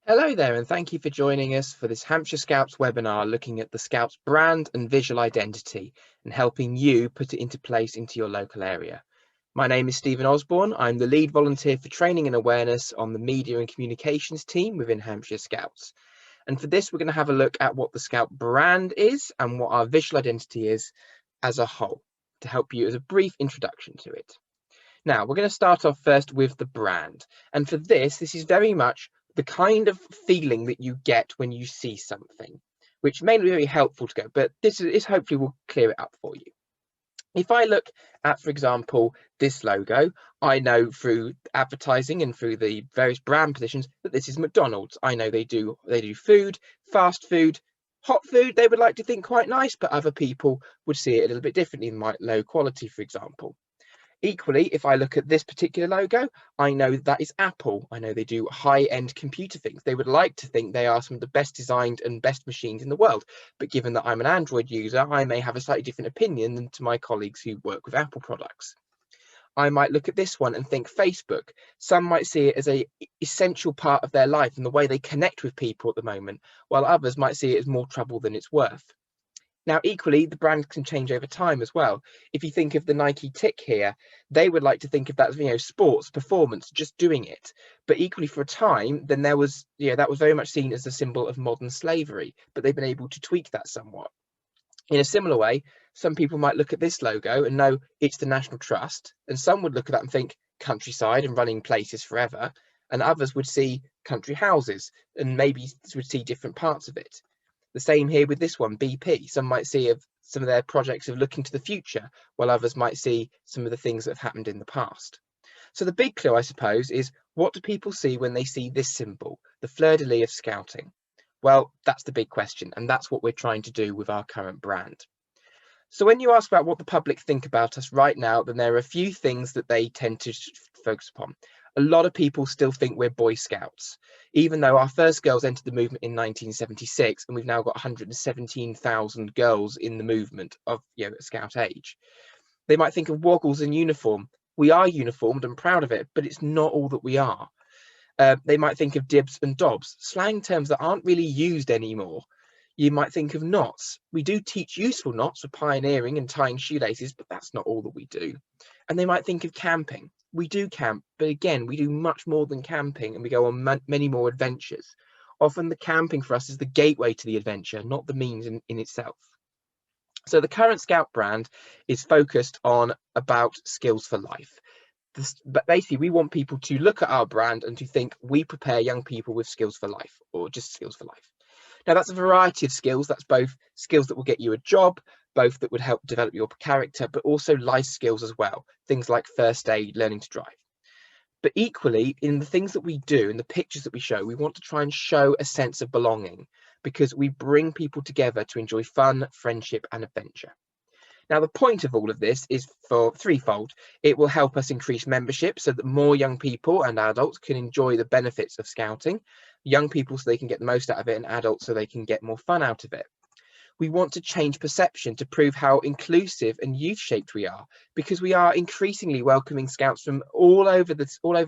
Hello there, and thank you for joining us for this Hampshire Scouts webinar looking at the Scouts brand and visual identity and helping you put it into place into your local area. My name is Stephen Osborne. I'm the lead volunteer for training and awareness on the media and communications team within Hampshire Scouts. And for this, we're going to have a look at what the Scout brand is and what our visual identity is as a whole to help you as a brief introduction to it. Now, we're going to start off first with the brand. And for this is very much the kind of feeling that you get when you see something, which may not be very helpful to go, but this is hopefully will clear it up for you. If I look at, for example, this logo, I know through advertising and through the various brand positions that this is McDonald's. I know they do food, fast food, hot food. They would like to think quite nice, but other people would see it a little bit differently, like low quality, for example. Equally, if I look at this particular logo, I know that is Apple. I know they do high-end computer things. They would like to think they are some of the best designed and best machines in the world. But given that I'm an Android user, I may have a slightly different opinion than to my colleagues who work with Apple products. I might look at this one and think Facebook. Some might see it as an essential part of their life and the way they connect with people at the moment, while others might see it as more trouble than it's worth. Now, equally, the brand can change over time as well. If you think of the Nike tick here, they would like to think of that as, sports, performance, just doing it. But equally for a time, then that was very much seen as a symbol of modern slavery, but they've been able to tweak that somewhat. In a similar way, some people might look at this logo and know it's the National Trust, and some would look at that and think countryside and running places forever, and others would see country houses and maybe would see different parts of it. The same here with this one, BP. Some might see some of their projects of looking to the future, while others might see some of the things that have happened in the past. So the big clue, I suppose, is what do people see when they see this symbol, the fleur-de-lis of scouting? Well, that's the big question, and that's what we're trying to do with our current brand. So when you ask about what the public think about us right now, then there are a few things that they tend to focus upon. A lot of people still think we're Boy Scouts, even though our first girls entered the movement in 1976, and we've now got 117,000 girls in the movement of Scout age. They might think of Woggles in uniform. We are uniformed and proud of it, but it's not all that we are. They might think of dibs and dobs, slang terms that aren't really used anymore. You might think of knots. We do teach useful knots for pioneering and tying shoelaces, but that's not all that we do. And they might think of camping. We do camp, but again, we do much more than camping, and we go on many more adventures. Often the camping for us is the gateway to the adventure, not the means in itself. So the current Scout brand is focused on about skills for life. But basically, we want people to look at our brand and to think we prepare young people with skills for life, or just skills for life. Now, that's a variety of skills. That's both skills that will get you a job, both that would help develop your character, but also life skills as well. Things like first aid, learning to drive. But equally, in the things that we do, in the pictures that we show, we want to try and show a sense of belonging because we bring people together to enjoy fun, friendship, and adventure. Now, the point of all of this is for threefold. It will help us increase membership so that more young people and adults can enjoy the benefits of scouting. Young people so they can get the most out of it, and adults so they can get more fun out of it. We want to change perception to prove how inclusive and youth-shaped we are, because we are increasingly welcoming scouts from all over the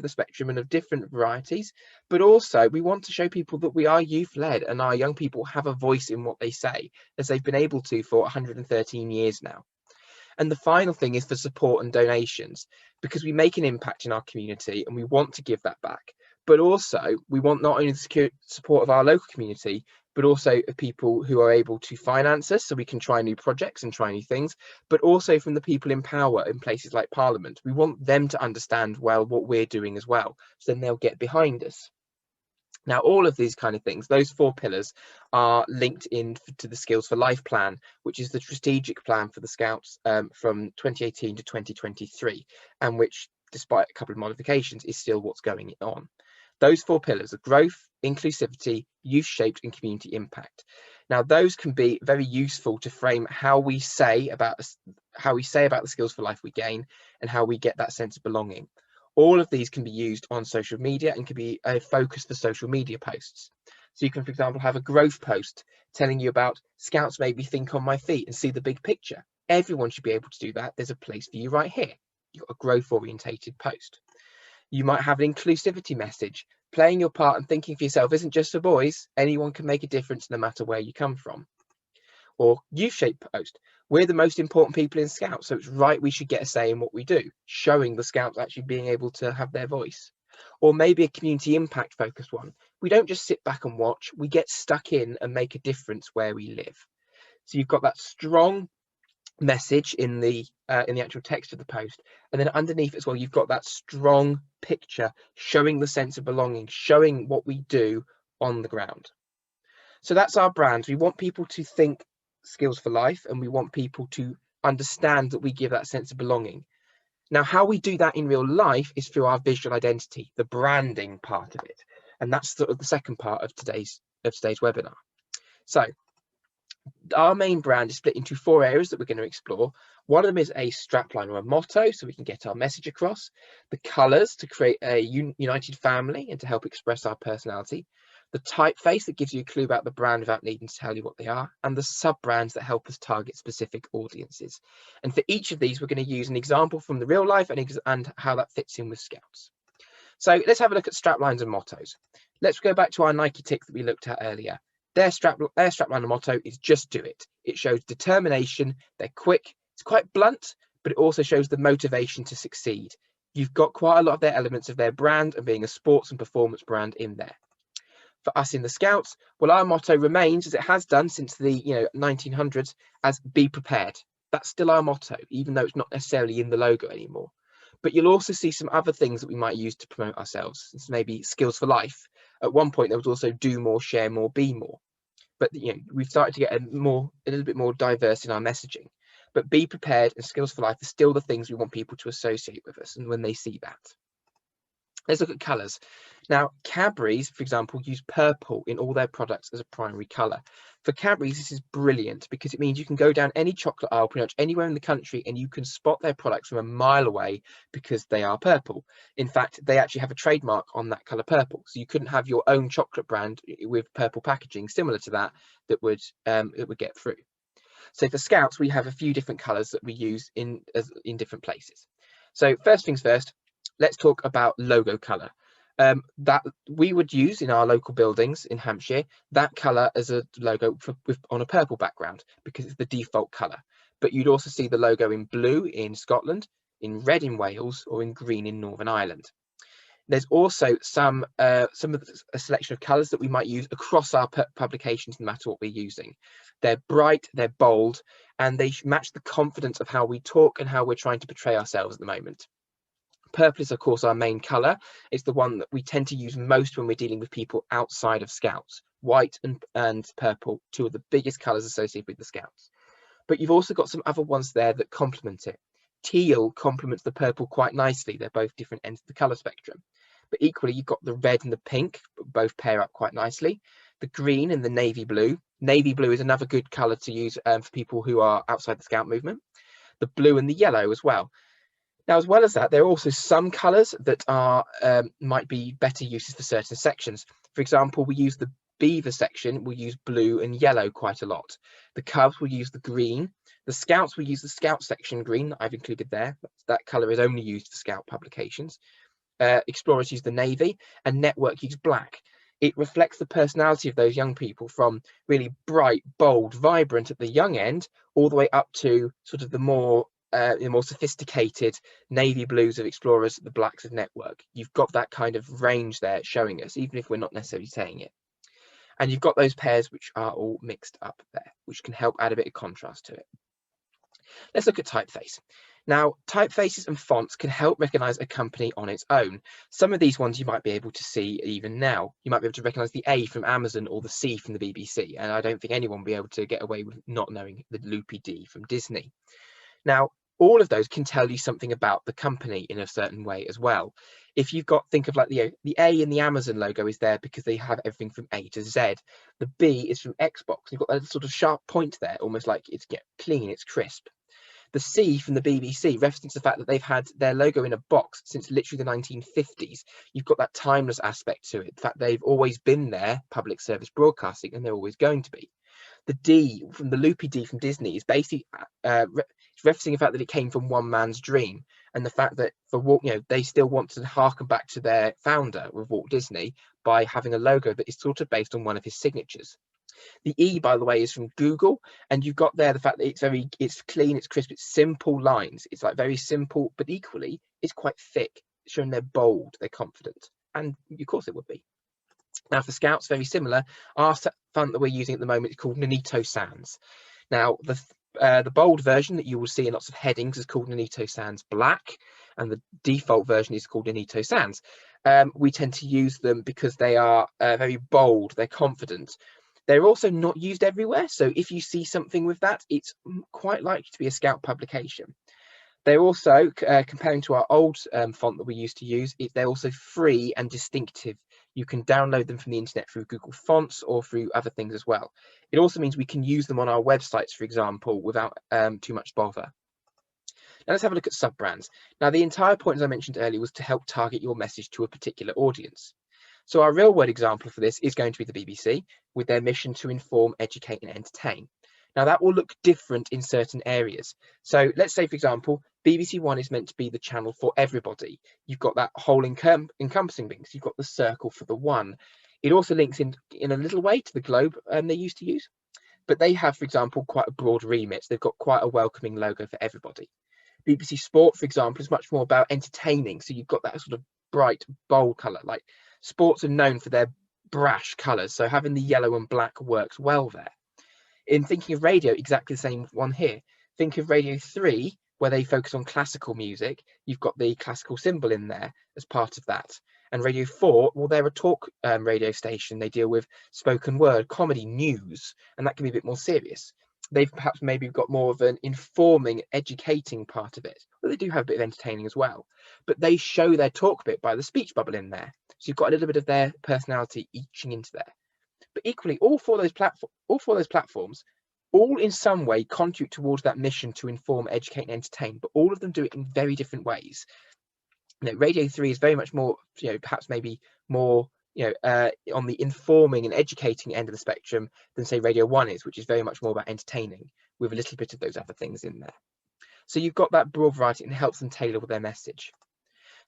spectrum and of different varieties. But also, we want to show people that we are youth-led and our young people have a voice in what they say, as they've been able to for 113 years now. And the final thing is for support and donations, because we make an impact in our community and we want to give that back. But also, we want not only the support of our local community, but also of people who are able to finance us so we can try new projects and try new things, but also from the people in power in places like Parliament. We want them to understand well what we're doing as well, so then they'll get behind us. Now, all of these kind of things, those 4 pillars are linked in to the Skills for Life plan, which is the strategic plan for the Scouts from 2018 to 2023, and which, despite a couple of modifications, is still what's going on. Those 4 pillars are growth, inclusivity, youth-shaped, and community impact. Now, those can be very useful to frame how we say about the skills for life we gain and how we get that sense of belonging. All of these can be used on social media and can be a focus for social media posts. So you can, for example, have a growth post telling you about Scouts made me think on my feet and see the big picture. Everyone should be able to do that. There's a place for you right here. You've got a growth orientated post. You might have an inclusivity message playing your part and thinking for yourself isn't just for boys. Anyone can make a difference no matter where you come from. Or youth shape post. We're the most important people in Scouts, so it's right we should get a say in what we do, showing the Scouts actually being able to have their voice. Or maybe a community impact focused one. We don't just sit back and watch, we get stuck in and make a difference where we live. So you've got that strong message in the actual text of the post, and then underneath as well you've got that strong picture showing the sense of belonging, showing what we do on the ground. So that's our brand. We want people to think skills for life, and we want people to understand that we give that sense of belonging. Now, how we do that in real life is through our visual identity, the branding part of it, and that's sort of the second part of today's webinar. So our main brand is split into 4 areas that we're going to explore. One of them is a strapline or a motto, so we can get our message across. The colours to create a united family and to help express our personality. The typeface that gives you a clue about the brand without needing to tell you what they are. And the sub-brands that help us target specific audiences. And for each of these, we're going to use an example from the real life and how that fits in with Scouts. So let's have a look at straplines and mottos. Let's go back to our Nike tick that we looked at earlier. Their strapline and motto is just do it. It shows determination, they're quick, it's quite blunt, but it also shows the motivation to succeed. You've got quite a lot of their elements of their brand and being a sports and performance brand in there. For us in the Scouts, well, our motto remains, as it has done since the 1900s, as be prepared. That's still our motto, even though it's not necessarily in the logo anymore. But you'll also see some other things that we might use to promote ourselves. It's maybe skills for life. At one point, there was also do more, share more, be more. But we've started to get a little bit more diverse in our messaging. But be prepared and skills for life are still the things we want people to associate with us, and when they see that. Let's look at colours. Now, Cadbury's, for example, use purple in all their products as a primary colour. For Cadbury's, this is brilliant because it means you can go down any chocolate aisle pretty much anywhere in the country and you can spot their products from a mile away because they are purple. In fact, they actually have a trademark on that colour purple. So you couldn't have your own chocolate brand with purple packaging similar to that would get through. So for Scouts, we have a few different colours that we use in different places. So first things first, let's talk about logo colour. That we would use in our local buildings in Hampshire, that colour as a logo on a purple background because it's the default colour. But you'd also see the logo in blue in Scotland, in red in Wales, or in green in Northern Ireland. There's also a selection of colours that we might use across our publications, no matter what we're using. They're bright, they're bold, and they match the confidence of how we talk and how we're trying to portray ourselves at the moment. Purple is, of course, our main colour. It's the one that we tend to use most when we're dealing with people outside of Scouts. White and purple, two of the biggest colours associated with the Scouts. But you've also got some other ones there that complement it. Teal complements the purple quite nicely. They're both different ends of the colour spectrum. But equally, you've got the red and the pink, both pair up quite nicely. The green and the navy blue. Navy blue is another good colour to use for people who are outside the Scout movement. The blue and the yellow as well. Now, as well as that, there are also some colours that are might be better uses for certain sections. For example, we use the Beaver section, we'll use blue and yellow quite a lot. The Cubs will use the green. The Scouts will use the Scout section green that I've included there. That colour is only used for Scout publications. Explorers use the navy, and Network use black. It reflects the personality of those young people, from really bright, bold, vibrant at the young end, all the way up to sort of the more sophisticated navy blues of Explorers, the blacks of Network. You've got that kind of range there showing us, even if we're not necessarily saying it. And you've got those pairs which are all mixed up there, which can help add a bit of contrast to it. Let's look at typeface. Now, typefaces and fonts can help recognize a company on its own. Some of these ones you might be able to see even now. You might be able to recognize the A from Amazon or the C from the BBC, and I don't think anyone will be able to get away with not knowing the loopy D from Disney. Now, all of those can tell you something about the company in a certain way as well. If you've got, think of like the A in the Amazon logo is there because they have everything from A to Z. The B is from Xbox. You've got that sort of sharp point there, almost like it's clean, it's crisp. The C from the BBC references the fact that they've had their logo in a box since literally the 1950s. You've got that timeless aspect to it. The fact they've always been there, public service broadcasting, and they're always going to be. The D from the loopy D from Disney is basically referencing the fact that it came from one man's dream. and the fact that for Walt, they still want to harken back to their founder with Walt Disney by having a logo that is sort of based on one of his signatures. The E, by the way, is from Google, and you've got there the fact that it's clean, it's crisp, it's simple lines. It's like very simple, but equally it's quite thick, showing they're bold, they're confident, and of course it would be. Now for Scouts, very similar. Our font that we're using at the moment is called Nonito Sans. Now the bold version that you will see in lots of headings is called Nonito Sans Black, and the default version is called Nonito Sans. We tend to use them because they are very bold, they're confident. They're also not used everywhere, so if you see something with that, it's quite likely to be a Scout publication. They're also, comparing to our old font that we used to use, they're also free and distinctive. You can download them from the internet through Google Fonts or through other things as well. It also means we can use them on our websites, for example, without too much bother. Now let's have a look at sub-brands. Now the entire point, as I mentioned earlier, was to help target your message to a particular audience. So our real world example for this is going to be the BBC, with their mission to inform, educate and entertain. Now that will look different in certain areas. So let's say, for example, BBC One is meant to be the channel for everybody. You've got that whole encompassing things. You've got the circle for the one. It also links in a little way to the globe they used to use. But they have, for example, quite a broad remit. They've got quite a welcoming logo for everybody. BBC Sport, for example, is much more about entertaining. So you've got that sort of bright, bold colour. Like sports are known for their brash colours. So having the yellow and black works well there. In thinking of radio, exactly the same one here. Think of Radio 3, where they focus on classical music. You've got the classical symbol in there as part of that. And Radio 4, well, they're a talk radio station. They deal with spoken word, comedy, news, and that can be a bit more serious. They've perhaps maybe got more of an informing, educating part of it. Well, they do have a bit of entertaining as well. But they show their talk bit by the speech bubble in there. So you've got a little bit of their personality etching into there. But equally, all four of those platforms, all in some way contribute towards that mission to inform, educate, and entertain. But all of them do it in very different ways. Radio 3 is very much more, perhaps maybe more, on the informing and educating end of the spectrum than say Radio 1 is, which is very much more about entertaining with a little bit of those other things in there. So you've got that broad variety and it helps them tailor their message.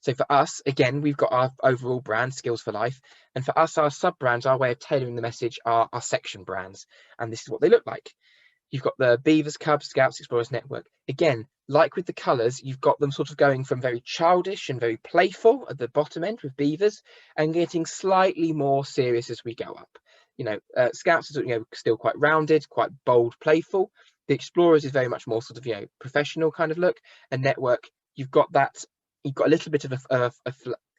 So for us, again, we've got our overall brand, Skills for Life. And for us, our sub-brands, our way of tailoring the message are our section brands. And this is what they look like. You've got the Beavers, Cubs, Scouts, Explorers Network. Again, like with the colours, you've got them sort of going from very childish and very playful at the bottom end with Beavers and getting slightly more serious as we go up. Scouts is still quite rounded, quite bold, playful. The Explorers is very much more sort of professional kind of look. And Network, you've got a little bit of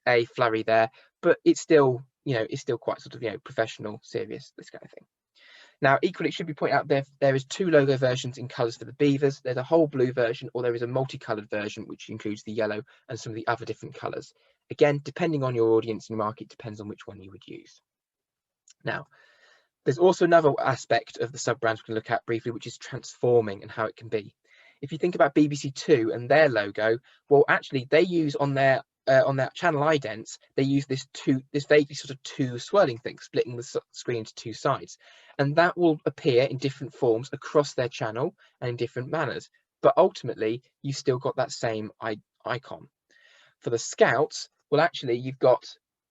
a flurry there, but it's still quite sort of professional, serious, this kind of thing. Now, equally, it should be pointed out there is two logo versions in colours for the Beavers. There's a whole blue version, or there is a multicoloured version, which includes the yellow and some of the other different colours. Again, depending on your audience and market, depends on which one you would use. Now, there's also another aspect of the sub-brands we can look at briefly, which is transforming and how it can be. If you think about BBC Two and their logo, well, actually, they use on their channel idents, they use this vaguely sort of two swirling thing, splitting the screen into two sides, and that will appear in different forms across their channel and in different manners. But ultimately, you've still got that same icon. For the Scouts, well, actually, you've got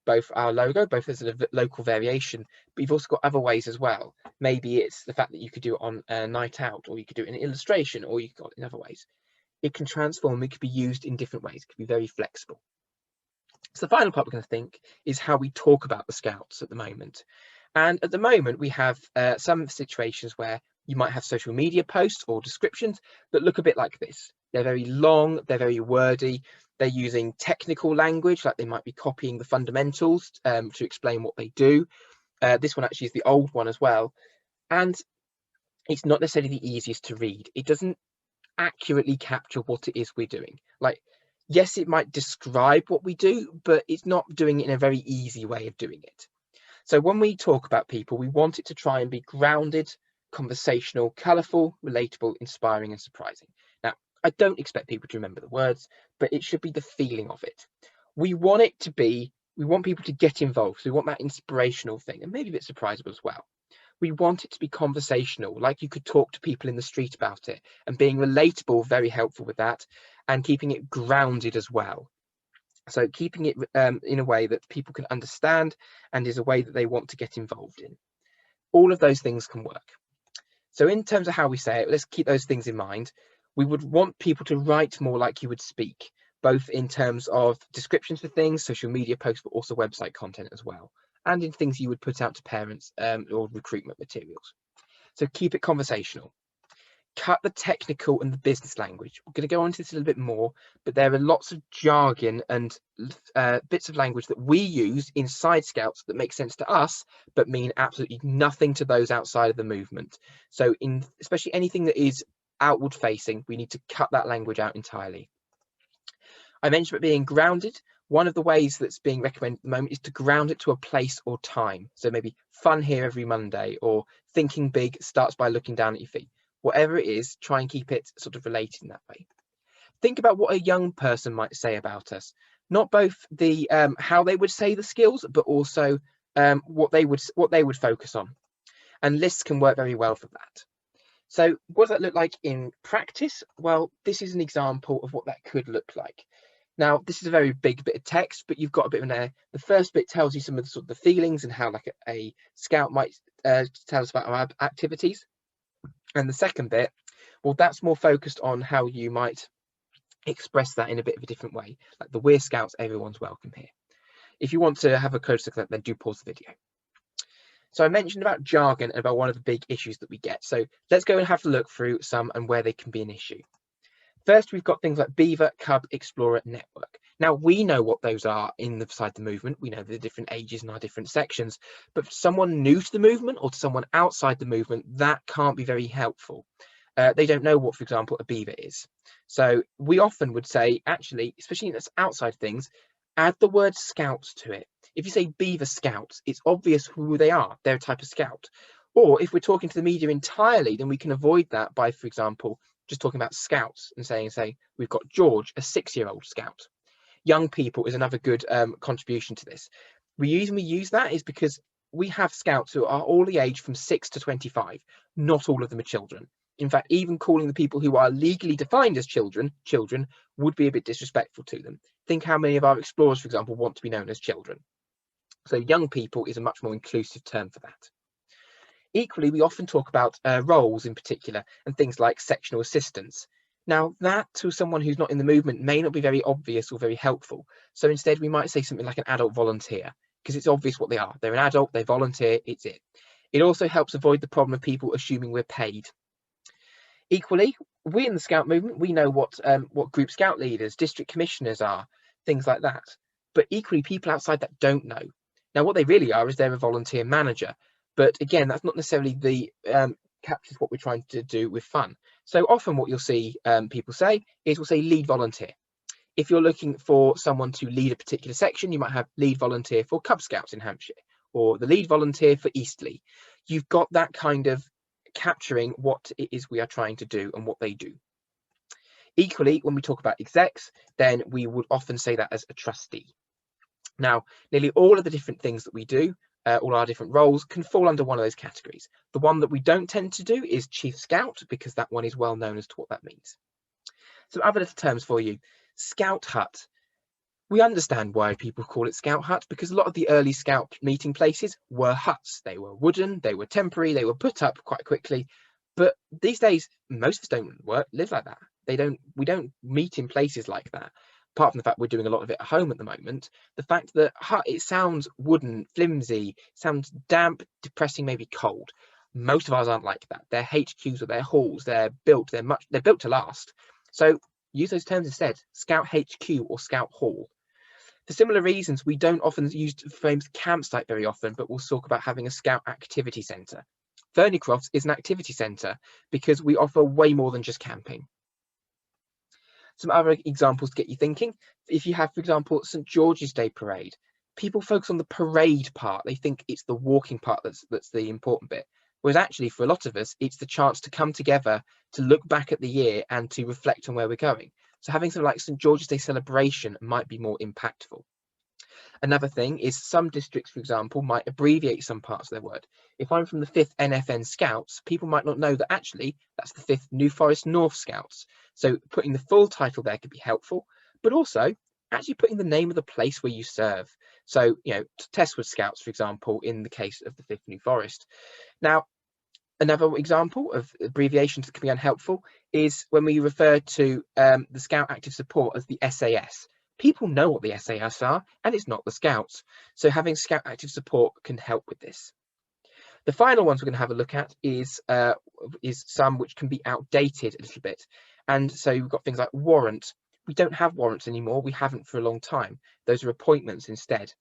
both our logo, both as a local variation, but you've also got other ways as well. Maybe it's the fact that you could do it on a night out, or you could do it in an illustration, or you could do it in other ways. It can transform, it could be used in different ways, it could be very flexible. So the final part we're going to think is how we talk about the Scouts at the moment. And at the moment, we have some situations where you might have social media posts or descriptions that look a bit like this. They're very long, they're very wordy, they're using technical language, like they might be copying the fundamentals to explain what they do. This one actually is the old one as well. And it's not necessarily the easiest to read. It doesn't accurately capture what it is we're doing. Like, yes, it might describe what we do, but it's not doing it in a very easy way of doing it. So when we talk about people, we want it to try and be grounded, conversational, colourful, relatable, inspiring and surprising. Now, I don't expect people to remember the words, but it should be the feeling of it. We want people to get involved. So we want that inspirational thing and maybe a bit surprisable as well. We want it to be conversational, like you could talk to people in the street about it, and being relatable, very helpful with that. and keeping it grounded as well. So keeping it in a way that people can understand and is a way that they want to get involved in. All of those things can work. So in terms of how we say it, let's keep those things in mind. We would want people to write more like you would speak, both in terms of descriptions for things, social media posts, but also website content as well, and in things you would put out to parents or recruitment materials. So keep it conversational. Cut the technical and the business language. We're going to go into this a little bit more, but there are lots of jargon and bits of language that we use inside Scouts that make sense to us, but mean absolutely nothing to those outside of the movement. So especially anything that is outward facing, we need to cut that language out entirely. I mentioned about being grounded. One of the ways that's being recommended at the moment is to ground it to a place or time. So maybe fun here every Monday, or thinking big starts by looking down at your feet. Whatever it is, try and keep it sort of related in that way. Think about what a young person might say about us, not both the how they would say the skills, but also what they would focus on. And lists can work very well for that. So what does that look like in practice? Well, this is an example of what that could look like. Now, this is a very big bit of text, but you've got a bit in there. The first bit tells you some of the sort of the feelings and how like a scout might tell us about our activities. And the second bit, well, that's more focused on how you might express that in a bit of a different way. Like the We're Scouts, everyone's welcome here. If you want to have a closer look at that, then do pause the video. So I mentioned about jargon and about one of the big issues that we get. So let's go and have a look through some and where they can be an issue. First, we've got things like Beaver, Cub, Explorer, Network. Now, we know what those are inside the movement. We know the different ages and our different sections. But for someone new to the movement or to someone outside the movement, that can't be very helpful. They don't know what, for example, a Beaver is. So we often would say, actually, especially in outside things, add the word Scouts to it. If you say Beaver Scouts, it's obvious who they are. They're a type of scout. Or if we're talking to the media entirely, then we can avoid that by, for example, just talking about scouts and saying, we've got George, a 6-year-old scout. Young people is another good contribution to this. The reason we use that is because we have scouts who are all the age from 6 to 25. Not all of them are children. In fact, even calling the people who are legally defined as children would be a bit disrespectful to them. Think how many of our explorers, for example, want to be known as children. So young people is a much more inclusive term for that. Equally, we often talk about roles in particular and things like sectional assistants. Now, that to someone who's not in the movement may not be very obvious or very helpful. So instead, we might say something like an adult volunteer, because it's obvious what they are. They're an adult, they volunteer, it's it. It also helps avoid the problem of people assuming we're paid. Equally, we in the Scout movement, we know what group Scout leaders, district commissioners are, things like that. But equally, people outside that don't know. Now, what they really are is they're a volunteer manager. But again, that's not necessarily the captures what we're trying to do with fun. So often what you'll see people say is we'll say lead volunteer. If you're looking for someone to lead a particular section, you might have lead volunteer for Cub Scouts in Hampshire or the lead volunteer for Eastleigh. You've got that kind of capturing what it is we are trying to do and what they do. Equally, when we talk about execs, then we would often say that as a trustee. Now, nearly all of the different things that we do, all our different roles can fall under one of those categories. The one that we don't tend to do is Chief Scout, because that one is well known as to what that means. Some other little terms for you. Scout hut. We understand why people call it Scout hut, because a lot of the early Scout meeting places were huts. They were wooden, they were temporary, they were put up quite quickly. But these days, most of us don't live like that. We don't meet in places like that. Apart from the fact we're doing a lot of it at home at the moment, the fact that hut, it sounds wooden, flimsy, sounds damp, depressing, maybe cold. Most of ours aren't like that. They're HQs or they're halls. They're built to last. So use those terms instead: Scout HQ or Scout Hall. For similar reasons, we don't often use the phrase campsite very often, but we'll talk about having a Scout activity centre. Thornycroft is an activity centre because we offer way more than just camping. Some other examples to get you thinking. If you have, for example, St. George's Day Parade, people focus on the parade part. They think it's the walking part that's the important bit. Whereas actually, for a lot of us, it's the chance to come together, to look back at the year and to reflect on where we're going. So having something like St. George's Day celebration might be more impactful. Another thing is some districts, for example, might abbreviate some parts of their word. If I'm from the 5th NFN Scouts, people might not know that actually that's the 5th New Forest North Scouts. So putting the full title there could be helpful, but also actually putting the name of the place where you serve. So, Testwood Scouts, for example, in the case of the 5th New Forest. Now, another example of abbreviations that can be unhelpful is when we refer to the Scout Active Support as the SAS. People know what the SAS are, and it's not the Scouts. So having Scout Active Support can help with this. The final ones we're going to have a look at is some which can be outdated a little bit. And so we've got things like warrant. We don't have warrants anymore. We haven't for a long time. Those are appointments instead.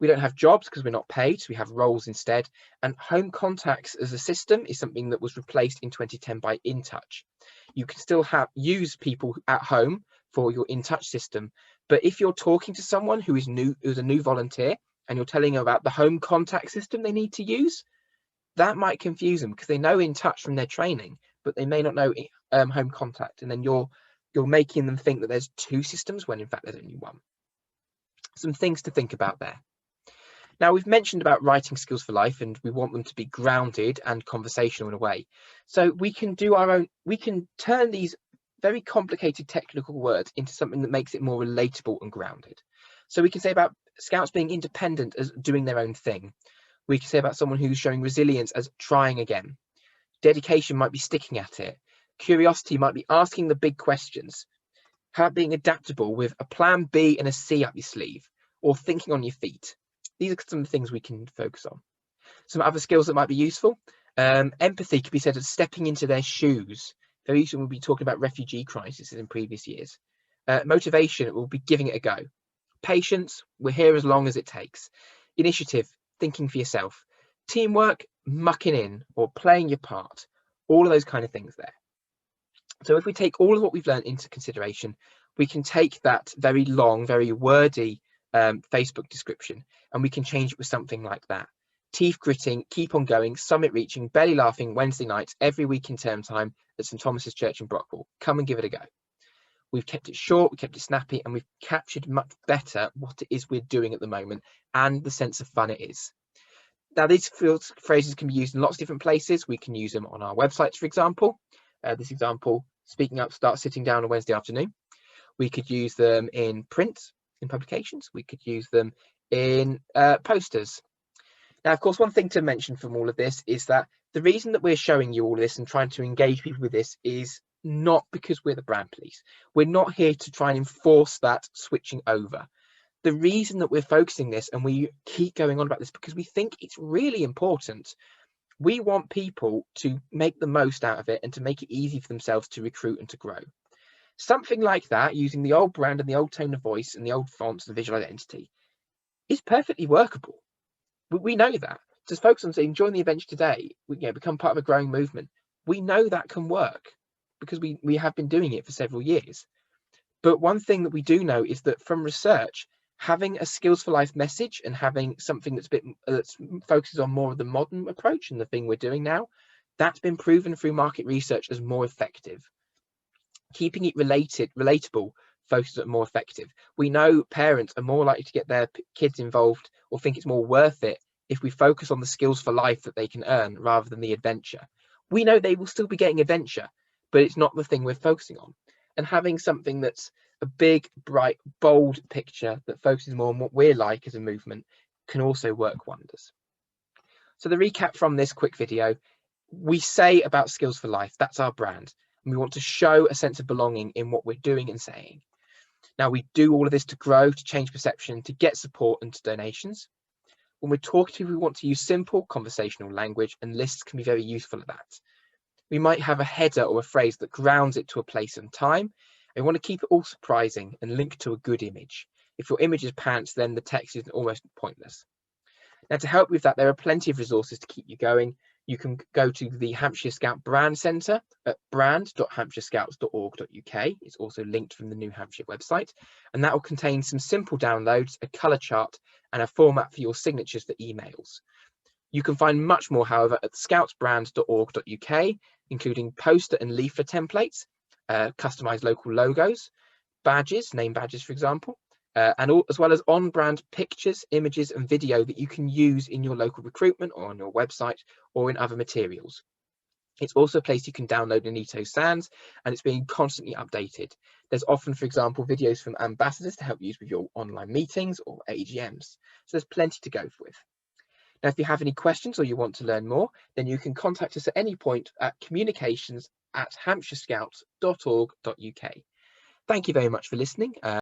We don't have jobs because we're not paid, so we have roles instead. And home contacts as a system is something that was replaced in 2010 by InTouch. You can still use people at home for your InTouch system, but if you're talking to someone who's a new volunteer, and you're telling them about the home contact system they need to use, that might confuse them because they know InTouch from their training, but they may not know home contact, and then you're making them think that there's two systems when in fact there's only one. Some things to think about there. Now, we've mentioned about writing skills for life, and we want them to be grounded and conversational in a way. So we can turn these very complicated technical words into something that makes it more relatable and grounded. So we can say about Scouts being independent as doing their own thing. We can say about someone who's showing resilience as trying again. Dedication might be sticking at it. Curiosity might be asking the big questions. How about being adaptable with a plan B and a C up your sleeve, or thinking on your feet? These are some of the things we can focus on. Some other skills that might be useful. Empathy could be said as stepping into their shoes. Very useful when we'll be talking about refugee crises in previous years. Motivation, we'll be giving it a go. Patience, we're here as long as it takes. Initiative, thinking for yourself. Teamwork, mucking in or playing your part. All of those kind of things there. So if we take all of what we've learned into consideration, we can take that very long, very wordy Facebook description, and we can change it with something like that. Teeth gritting, keep on going, summit reaching, belly laughing, Wednesday nights, every week in term time at St Thomas's Church in Brockwell. Come and give it a go. We've kept it short, we kept it snappy, and we've captured much better what it is we're doing at the moment and the sense of fun it is. Now, these phrases can be used in lots of different places. We can use them on our websites, for example. This example, speaking up, start sitting down on Wednesday afternoon. We could use them in print, in publications. We could use them in posters. Now, of course, one thing to mention from all of this is that the reason that we're showing you all of this and trying to engage people with this is not because we're the brand police. We're not here to try and enforce that switching over. The reason that we're focusing this and we keep going on about this because we think it's really important. We want people to make the most out of it and to make it easy for themselves to recruit and to grow. Something like that, using the old brand and the old tone of voice and the old fonts and visual identity, is perfectly workable. We know that. Just focus on saying, join the adventure today, become part of a growing movement. We know that can work because we have been doing it for several years. But one thing that we do know is that from research, having a skills for life message and having something that focuses on more of the modern approach and the thing we're doing now, that's been proven through market research as more effective. Keeping it relatable focuses on more effective. We know parents are more likely to get their kids involved or think it's more worth it if we focus on the skills for life that they can earn rather than the adventure. We know they will still be getting adventure, but it's not the thing we're focusing on. And having something that's a big, bright, bold picture that focuses more on what we're like as a movement can also work wonders. So the recap from this quick video, we say about skills for life, that's our brand. And we want to show a sense of belonging in what we're doing and saying. Now, we do all of this to grow, to change perception, to get support and to donations. When we're talking to people, we want to use simple conversational language, and lists can be very useful at that. We might have a header or a phrase that grounds it to a place and time. And we want to keep it all surprising and linked to a good image. If your image is pants, then the text is almost pointless. Now, to help with that, there are plenty of resources to keep you going. You can go to the Hampshire Scout Brand Centre at brand.hampshirescouts.org.uk. It's also linked from the New Hampshire website, and that will contain some simple downloads, a colour chart, and a format for your signatures for emails. You can find much more, however, at scoutsbrand.org.uk, including poster and leaflet templates, customised local logos, badges, name badges, for example, as well as on-brand pictures, images and video that you can use in your local recruitment or on your website or in other materials. It's also a place you can download Anito Sans, and it's being constantly updated. There's often, for example, videos from ambassadors to help use with your online meetings or AGMs. So there's plenty to go with. Now, if you have any questions or you want to learn more, then you can contact us at any point at communications@hampshirescouts.org.uk. Thank you very much for listening.